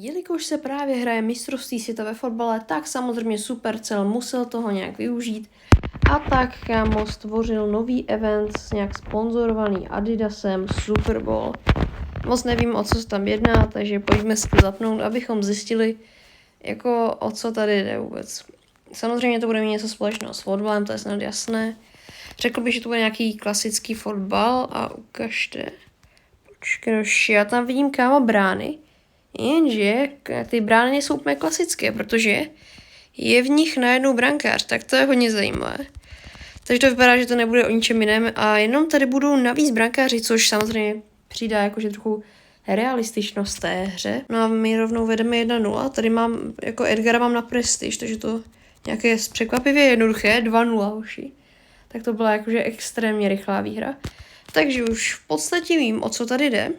Jelikož se právě hraje mistrovství světa ve fotbale, tak samozřejmě Supercell musel toho nějak využít. A tak, kámo, stvořil nový event nějak sponzorovaný Adidasem Super Bowl. Moc nevím, o co se tam jedná, takže pojďme si to zapnout, abychom zjistili, jako o co tady jde vůbec. Samozřejmě to bude mít něco společného s fotbalem, to je snad jasné. Řekl bych, že to bude nějaký klasický fotbal a ukažte. Počkej, já tam vidím, kámo, brány. Jenže ty brány nejsou úplně klasické, protože je v nich najednou brankář, tak to je hodně zajímavé. Takže to vypadá, že to nebude o ničem jiném a jenom tady budou navíc brankáři, což samozřejmě přidá jakože trochu realističnost té hře. No a my rovnou vedeme 1-0, tady mám, jako Edgara mám na prestiž, takže to nějaké překvapivě jednoduché, 2-0 hoši. Tak to byla jakože extrémně rychlá výhra. Takže už v podstatě vím, o co tady jde.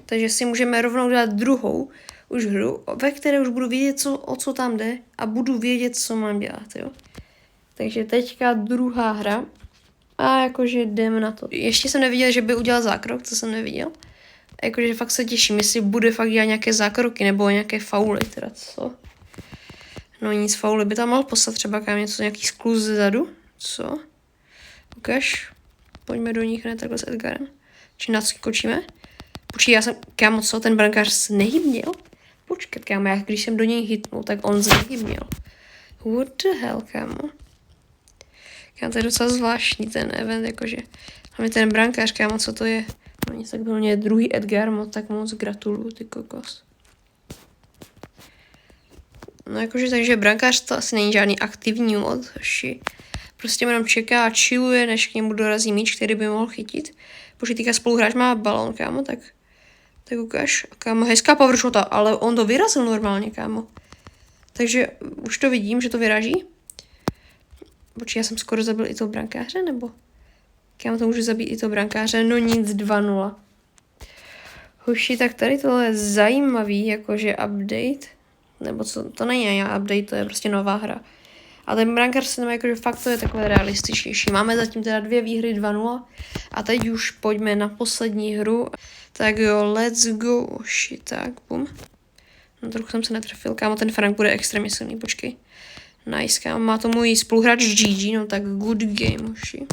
Takže si můžeme rovnou dát druhou už hru, ve které už budu vědět, o co tam jde a budu vědět, co mám dělat, jo. Takže teďka druhá hra a jakože jdem na to. Ještě jsem neviděl, že by udělal zákrok, co jsem neviděl. Jakože fakt se těším, jestli bude fakt dělat nějaké zákroky nebo nějaké fauly, teda co. No nic, fauly by tam mohl poslat třeba kam něco, nějaký skluz zezadu, co. Ukaž, pojďme do nich hned takhle s Edgarem. Či naskočíme. Počkej, já jsem, kámo, co, ten brankář znehybněl? Počkat, kámo, já když jsem do něj hitnul, tak on znehybněl. What the hell, kámo? Kámo, to je docela zvláštní ten event, jakože. Hlavně ten brankář, kámo, co to je? No nic, tak byl mě druhý Edgar, tak moc gratuluju, ty kokos. No jakože, takže brankář to asi není žádný aktivní mod, hoši. Prostě jenom čeká a chilluje, než k němu dorazí míč, který by mohl chytit. Protože týka spoluhráč má balón, kámo, tak ukáž. Kámo, hezká površota, ale on to vyrazil normálně, kámo. Takže už to vidím, že to vyraží. Počkej, já jsem skoro zabil i toho brankáře, nebo? Kámo, to můžu zabít i toho brankáře, no nic, 2-0. Hoši, tak tady tohle je zajímavý, jakože update. Nebo co, to není ani update, to je prostě nová hra. A ten brankář se nám jakože fakt to je takové realističnější. Máme zatím teda 2 výhry, 2-0. A teď už pojďme na poslední hru. Tak jo, let's go. Shit, tak, bum. No trochu jsem se netrefil, kámo, ten Frank bude extrémně silný, počkej. Nice, kámo, má to můj spoluhráč GG, no tak good game, hoši.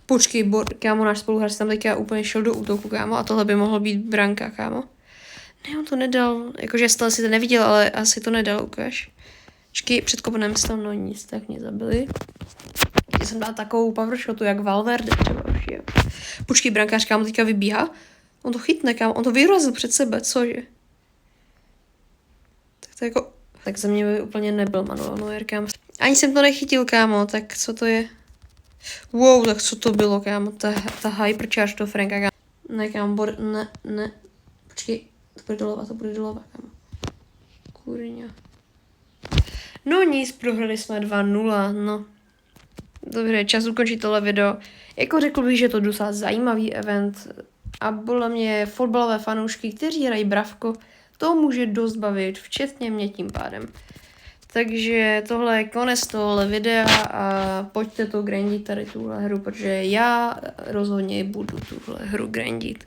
Počkej, kámo, náš spoluhráč tam teďka úplně šel do útoku, kámo, a tohle by mohlo být branka, kámo. Ne, on to nedal, jakože já jsem si to neviděl, ale asi to nedal, ukáž. Počkej, před kopanem se tam, no nic, tak mě zabili. Já jsem dal takovou power shotu, jak Valverde třeba už je. Počkej, brankář, kámo, teďka vybíhá. On to chytne, kámo, on to vyrazil před sebe, cože? Tak to jako, tak za mě by úplně nebyl Manuel Neuer, kámo. Ani jsem to nechytil, kámo, tak co to je? Wow, tak co to bylo, kámo, ta hypercharge toho Franka, kámo. Ne, kámo, ne. Počkej, to bude dolova, kámo. Kurňa. No nic, prohrali jsme 2-0, no. Dobře, čas ukončit tohle video. Jako řekl bych, že to docela zajímavý event a podle mě fotbalové fanoušky, kteří hrají bravko, to může dost bavit, včetně mě tím pádem. Takže tohle je konec tohle videa a pojďte to grindit tady tuhle hru, protože já rozhodně budu tuhle hru grindit.